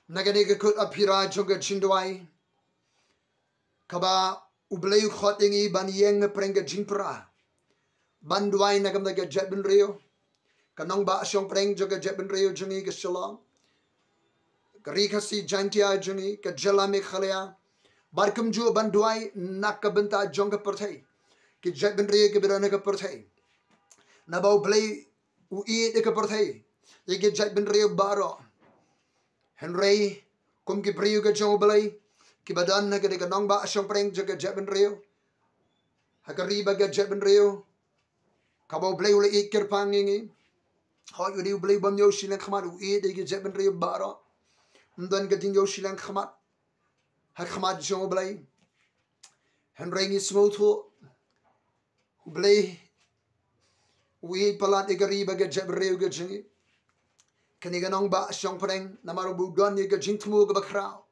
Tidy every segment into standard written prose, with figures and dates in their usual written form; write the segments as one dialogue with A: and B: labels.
A: nagani ke kut apira jong ke jingduwai kaba U Blei khotingi ban yeng preng ke jingpra ban duai nagam ke jaidbynriew kanong ba asyong preng jong ke jaidbynriew jongi ke shalom kari kasi jantia jongi ke jalame khalia barkum ju ban duai nak ke bynta jong ke perthai ke jaidbynriew ke birana ke perthai na ba U Blei U ke perthai ye ke jaidbynriew baro Henry kum ki priu ke jong Blei ki badan na ke nong ba asyong preng jong ke jaidbynriew hakari ba ke jaidbynriew kaba U Blei ule ikir pangingi ha yu U Blei bam yo shilang khmat U de ke jaidbynriew baro mdan ke ding yo shilang khmat ha khmat jong Blei Henry ngi smooth U Blei U palat ikari ba ke jaidbynriew ke jingi kani ganong ba asyong preng namaro buddien ye ke jingtmu ke bakrao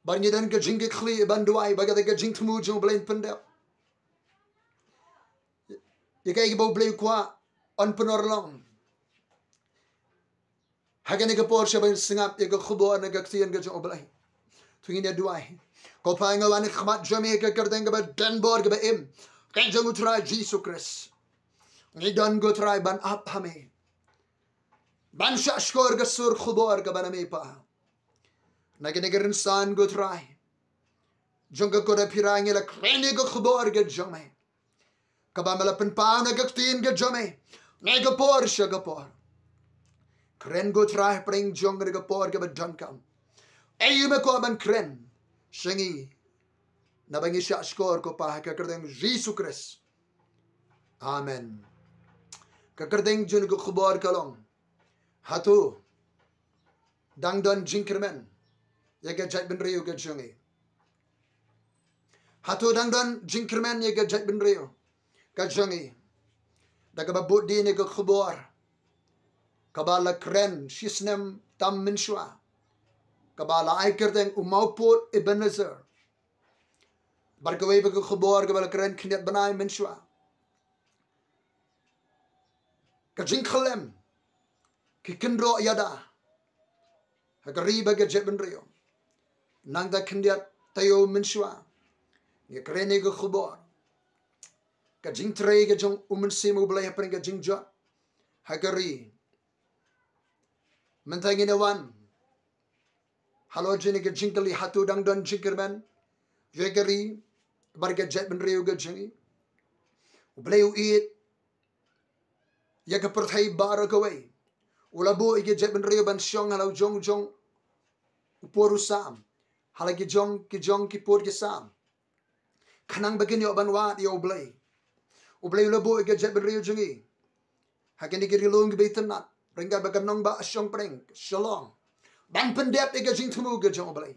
A: banyidan ke jingkhyllem banduai baga ke jingtmu jong Blei pendep ye kai ke Blei kwa on penorlong hagani ke por shaban singap ye ke khubor na ke ktien ke jong Blei thungin ya duai ko pa ngawan khmat jome ke kerdeng ke ba denbor ke ba im kan jong utrai Jesus Christ ngidan go try ban ap hame ban shashkor ke sur khubor ke baname pa nagene ke insan go try jong ke koda pirang la krene ke khubor ke jome kabamala pen pa na ke tin ke jome ne ke por sha ke por kren go try bring jong ke por ke badan kam ayu me ko ban kren shingi na bangi shashkor ko pa ke kerdeng Jesus Christ amen kakerdeng jun ke khubor kalong Hato dangdon jingkyrmen ye ke jaidbynriew ke jongi Hato dangdon jingkyrmen ye ke jaidbynriew ke jongi daga ba buddien ke khubor kabala kren shisnem tam minshwa kabala ai kerdeng U Mawpud Ebeneser barkawei ke khubor kabala kren knyat banai minshwa ke jingkhyllem ki kynroh ïada hakari ba ke jaidbynriew nang da knyat tayo minshwa ye krene ke khubor ke jingtrei ke jong U Mynsiem Bakhuid hapdeng ke jingjot hakari mentangin awan halo jini ke jingkali Hato dangdon jingkyrmen yegari bar ke jaidbynriew ke jingi U Blei U ya ke perthai bara kawei ulabu ike jaidbynriew ban syong halau jong uporu sam halagi jong ki por ke sam kanang begini ban wat ya U Blei ulabu ike jaidbynriew jingi hakini ke rilong ke beitenat ringkat baganong ba asyong preng shalom ban pendep ike jingtmu ke jong U Blei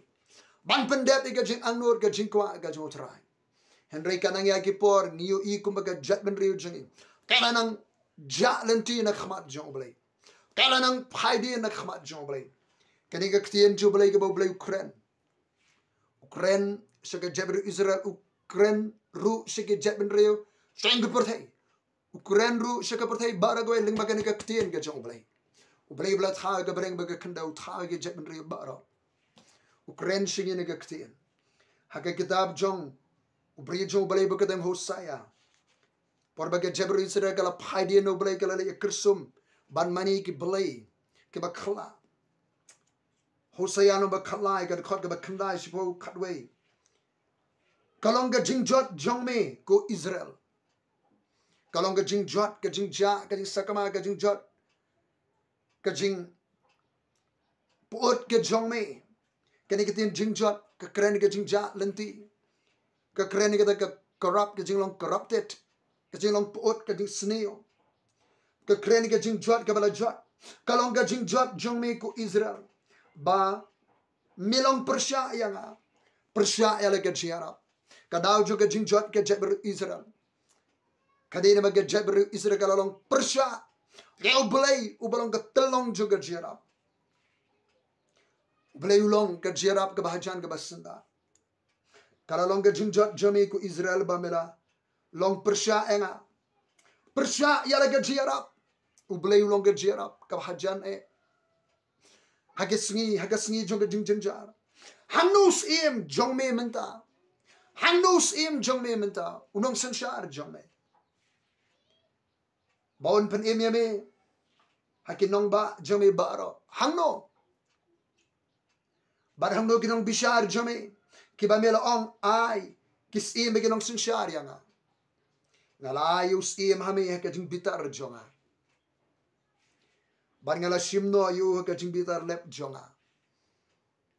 A: ban pendep ike jing anur ke jingkwa ke jong trai Henry kanang ya ki por niu kumbaga jaidbynriew jingi kanang ja lenti na khmat jong Blei kala nang phaidi na khmat jong Blei kani ka ktien ju Blei ke Blei Ukraine seke jabru Israel Ukraine ru seke jaidbynriew seng perthai Ukraine ru seke perthai baragoi ling bagani ka ktien ke jong Blei bla tha ke breng baga kandau tha ke jaidbynriew bara Ukraine singi ne ka ktien haka kitab jong Blei jong Blei bakadem Hosea por baga jabru Israel kala phaidi no Blei kala le kersum ban mani ki Blei ke bakla Hosea no bakla ke khot ke bakndai sipo khatwei kalong ke jingjot jongme ko Israel kalong ke jingjot ke jingja ke sakama ke jingjot ke jing pot ke jongme ke ni ketin jingjot ke kren ke jingja lenti ke kren ke corrupt ke jinglong corrupted ke jinglong pot ke jing snail ke kren ke jingjot ke bala jot kalong ke jingjot jongme ko Israel ba milong persya yang persya ya ke jiarap kadau juga jingjot ke jaidbynriew Israel kadina ba ke jaidbynriew Israel kalong persya ya U Blei ubalong ke telong juga jiarap Blei ulong ke jiarap ke bahajan ke basenda kalong ke jingjot jongme ko Israel ba mela long persya enga persya ya ke jiarap U Blei ulong ke jiarap ke bahajan hagasngi jong jingpynjur. Hanus im jong me menta. Hanus im jong me menta. Unong sensyar jong me. Baon pen im yame. Hakinong ba jong me baro. Hangno. Bar hangno kinong bishar jong me. Kiba me laong ay. Kis im kinong sensyar yanga. Ngalayus im hame hakajing bitar jonga. Bar ngala shimno ayu hakajing bitar lep jonga.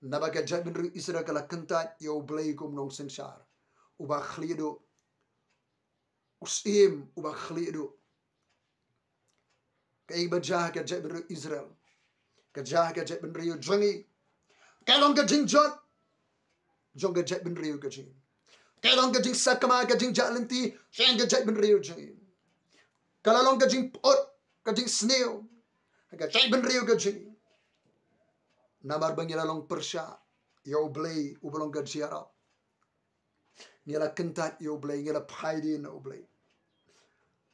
A: Nabaga jaidbynriew Israel kala kentat U Blei kum nong sensyar. Uba khlido. Usim uba khlido. Kay bajah ka jaidbynriew Israel. Kajah ka jaidbynriew jongi. Kalong ka jingjot. Jong ka jaidbynriew ka jing. Kalong ka jing sakama ka jing jalenti. Siyang ka jaidbynriew jing. Kalalong ka jing pot. Ka jing snail. Ka jaidbynriew ka jing. Namar bang long persya U Blei ubalong ka jingïalap. Ngila kentat U Blei ngila paidin U Blei.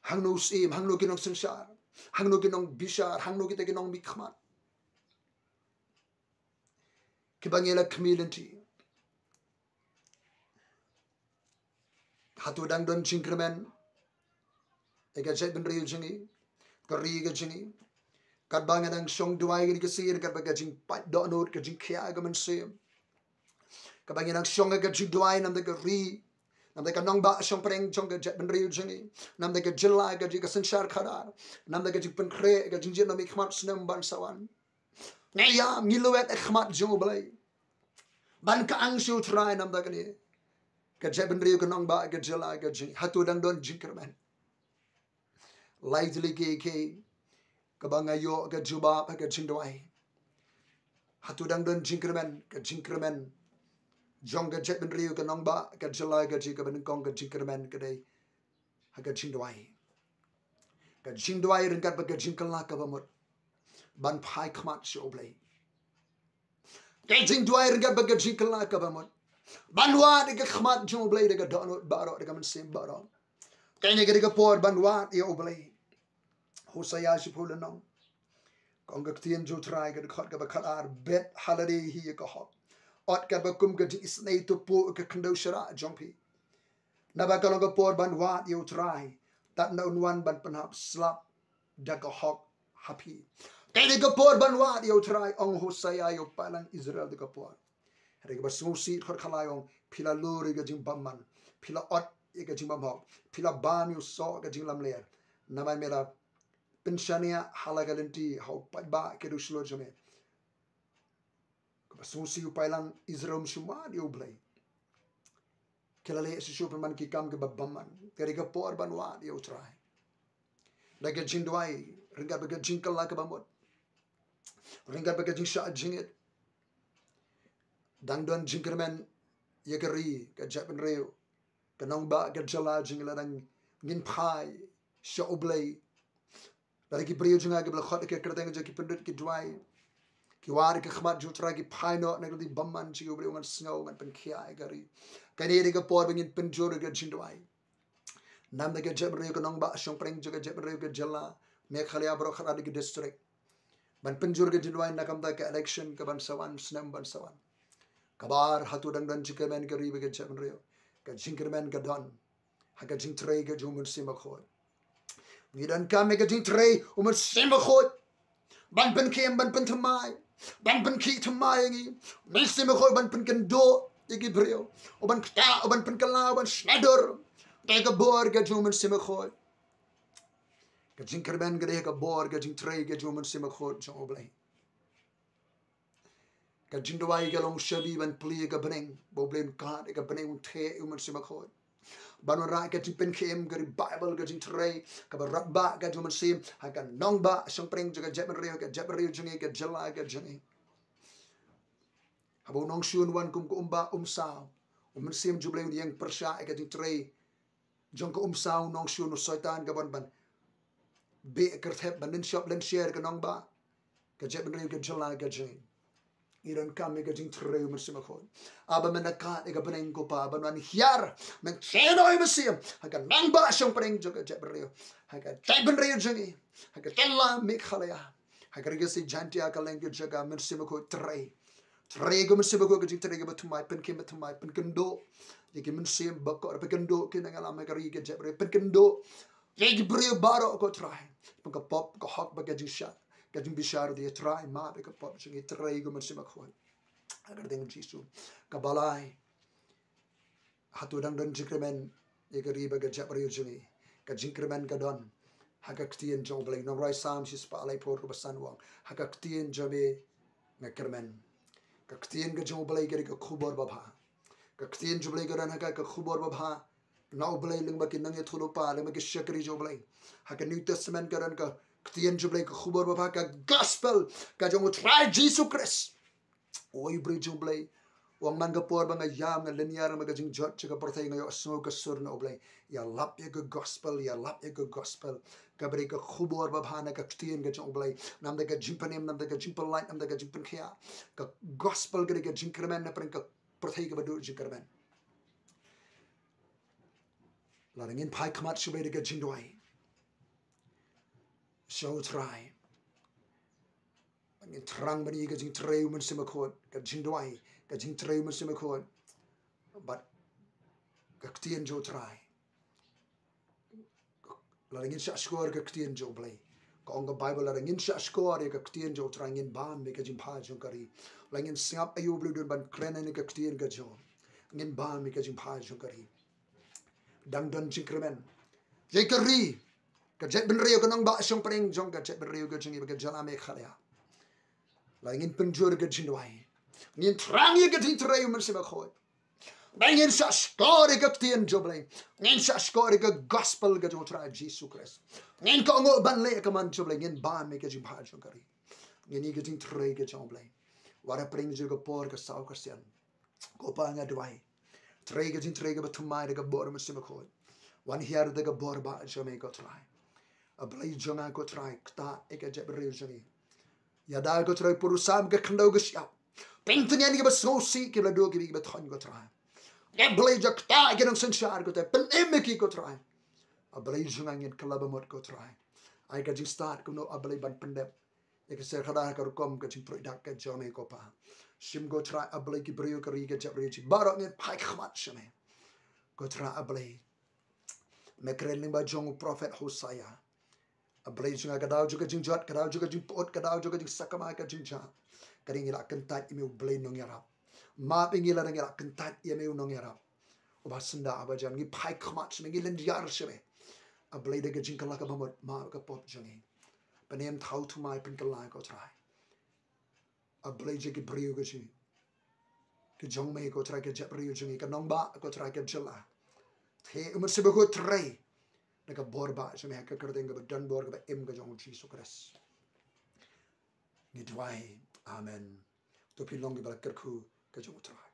A: Hangno usim hangno kinong sensyar. Hangno kinong bishar hangno kita kinong mikmat. Kibangila kmilenti. Hato dangdon jingkyrmen. Ega jaidbynriew jingi. Kari ka jingi. Kadbangan ang jingduwai ni kasir kadbaga jing donut ka jingkhyia ka Mynsiem. Kabangan ang ka jingduwai nam daga ri nam daga nong ba syong preng jong ka jaidbynriew jingi nam daga jilla ka jiga sensyar khadar nam daga jingpynjur ka jingjit nam ikmat snem ban sawan. Ngaya ngiluet ikmat jong Blei. Ban ka ang jingtrei nam daga ni ka jaidbynriew ka nong ba ka jilla ka jing hato dangdon jingkyrmen. Lightly kiei kabangayo ka juba ka jingduwai. Hato dangdon jingkyrmen ka jingkyrmen. Jong ka jaidbynriew ka nong ba ka jilla ka jiga banengkong ka jingkyrmen ka day ka jingduwai. Ka jingduwai ryngkat ba ka jingkhyllem ka bamut. Ban pai khmat U Blei. Ka jingduwai ryngkat ba ka jingkhyllem ka bamut. Banwa de ka khmat U Blei de ka donut baro de ka Mynsiem baro. Kane ka por banwa U Blei. Hosaya shipulanong. Kong gaktien jingtrei ka khot ka bakar bet holiday hi ka hop. Ot ka bakum ka isnay to po ka kando shara jongpi. Nabakalong ka por banwa jingtrei. Tat na unwan ban panhap slap da ka hop happy. Kane ka por banwa jingtrei ong hosaya yo palang Israel de ka por. Hari ka basmusi khot khalayong pila luri ka jing bamman. Pila ot ka jing bamhop. Pila bam yo so ka jing lamler. Namay mera penshania halagalenti hau ba ke ruslo jame. Basmusi upailang Israel mshuma U Blei. Kelale sishu perman ki kam ke babamman. Kari ka por banwa jingtrei. Daga jingduwai ryngkat ba ka jingkhyllem ka bamut. Ryngkat ba ka jingsha jingit. Dangdon jingkyrmen yakari ka jaidbynriew. Kanong ba ka jala jingladang nginpai sya U Blei. Dari ki brio junga ki bla khot ke kerteng je ki pendut ki duai. Ki war ki khmat jingtrei ki paino na di bamman ji U Blei ngan snow ngan pen kiei gari. Kani de ka por bingin penjur ka jingduwai. Nam de ka jaidbynriew kanong ba syong preng je ka jaidbynriew ka jala me khalia bro khara di district. Ban penjur ka jingduwai nakam da ka election ka ban sawan snem ban sawan. Kabar hato dangdon jingkyrmen ka ri ka jaidbynriew. Ka jingkyrmen ka don. Ha ka jingtrei ka U Mynsiem Bakhuid. Ngidan kami ka jingtrei U Mynsiem Bakhuid. Ban pen kiem ban pen thamai. Ban pen ki thamai ngi. Mynsiem Bakhuid ban pen kendo iki brio. O ban kta o ban pen kala ban schneider. Ka bor ka U Mynsiem Bakhuid. Ka jingkyrmen ka ka bor ka jingtrei ka U Mynsiem Bakhuid jong U Blei. Ka jingduwai ka long shabi ban pli ka beneng. Bo Blei ka ka beneng the U Mynsiem Bakhuid. Banora ka jingpynjot ka Bible ka jingtrei ka barabba ka U Mynsiem ha ka nongba syong preng ka jaidbynriew jingi ka jala ka jingi. Habo nong shun wan kum ko umba umsaw. U Mynsiem U Blei yang persya ka jingtrei jong ka umsaw nong shun no soitan ka ban be kerthep ban shop len share ka nongba ka jaidbynriew ka jala ka jingi. Iran kami ka jingtrei U Mynsiem Bakhuid. Aba menakat ka beneng ko pa banwan hiar men cheno U Mynsiem haka nangba syong preng ka jaidbynriew haka jaidbynriew jingi haka tella me khalaya Hagariga si jantia kaleng ke jaga Mynsiem Bakhuid trei. Trei go Mynsiem Bakhuid ke jingtrei ke batumai pen ke batumai pen kendo. Yeke Mynsiem Bakhuid pen kendo ke nangalam hagariga jebre pen kendo. Yeke brio baro ko trai. Pen ke pop ke hok baga jingshat. Ke jing bishar dia trai ma be ke pop jingi trei go Mynsiem Bakhuid. Agar dengan Jisu kabalai Hato dangdon jingkyrmen yeke riba ke jebre jingi. Ke jingkyrmen ke don. Haka ktien jong blei nong rai sam si spa lai por ko basan wang haka ktien jabe ngkyrmen ka ktien ke jong blei ke khubor babha ka ktien jong blei ke ran haka khubor babha nau blei ling ba ki nang ye thulo pa le ma ki shakri jong blei haka New Testament ke ran ka ktien jong blei ke khubor babha ka gospel ka jong try Jesus Christ oi blei jong blei wang man ka por ba nga yam nga linear ma ka jingjot ka porthai nga yo so ka sur no blei ya lap ye gospel ya lap ye gospel ka beri ka khubor babha na ka ktien ka jong blei nam da ka jingpanem nam da ka jingpynjot nam da ka jingpynjkhia ka gospel ka jingkyrmen na preng ka porthai ka badu jingkyrmen la ngin phai khmat shube ka jingduwai show try ngin trang bani ka jingtrei U Mynsiem Bakhuid ka jingduwai ka jingtrei U Mynsiem Bakhuid but ka ktien jo try la ngin sha skor ka ktien jo blei ka ong ka Bible la ngin sha skor ka ktien jo try ngin ban me ka jimpha jo kari la ngin singap ayu blue dun ban kren ni ka ktien ka jo ngin ban me ka jimpha jo kari dangdon jingkyrmen jekari ka jaidbynriew ka nong ba shong preng jong ka jaidbynriew ka jingi ka jingngewkhia la ngin pynjur ka jingduwai ngin trang ye ka jingtrei U Mynsiem Bakhuid ngin sa skor ka ktien jo blei ngin sa skor ka gospel ka jo try Jesus Christ ngin ka ngo ban le ka man jo blei ngin ban me ka jimpha jo kari ngin ka jingtrei ka jo blei wara preng jo ka por ka sau ka sian ko pa nga duwai trei ka jingtrei ka batumai ka bor Mynsiem Bakhuid wan hiar da ka bor ba jo me ko try a blei jo nga ko try kta e ka jebre jingi ïada ko try purusam ka khndau ka siap pengtnya ni ka basosi ke la do ki ba thon ko try ya blei jo kta ke nong sanshar ko te pen emeki ko try a blei jo nga ngin kalaba mot ko try ai ka jing start ko no a blei ban pendep e ka ser khada ka kom ka jing product ka jo me ko pa sim go try a blei ki brio ka ri ka jebre ji baro ngin phai khmat shame ko try a blei me kren ba jong prophet Hosea a blei jo nga ka dau jo ka jingjot ka dau jo ka jingpot ka dau jo ka jing sakama ka jingja ka ring ila kentat ime U Blei nong yarap ma pengila ring ila kentat ime nong yarap oba senda aba jan ngi phai khmat shme ngi len yar shme a blei de ka jingkala ka bamot ma ka pop jangi panem thau thu mai pen kala ko try a blei je ki brio ka ji ke jong me ko try ke jebre jingi ka nong ba ko try ke jela the U Mynsiem Bakhuid trei na ka bor ba shme ka kardeng ka dan bor ka em ka jong Jesus Christ ni dwai amen to pilong ki balak kerku ka jong try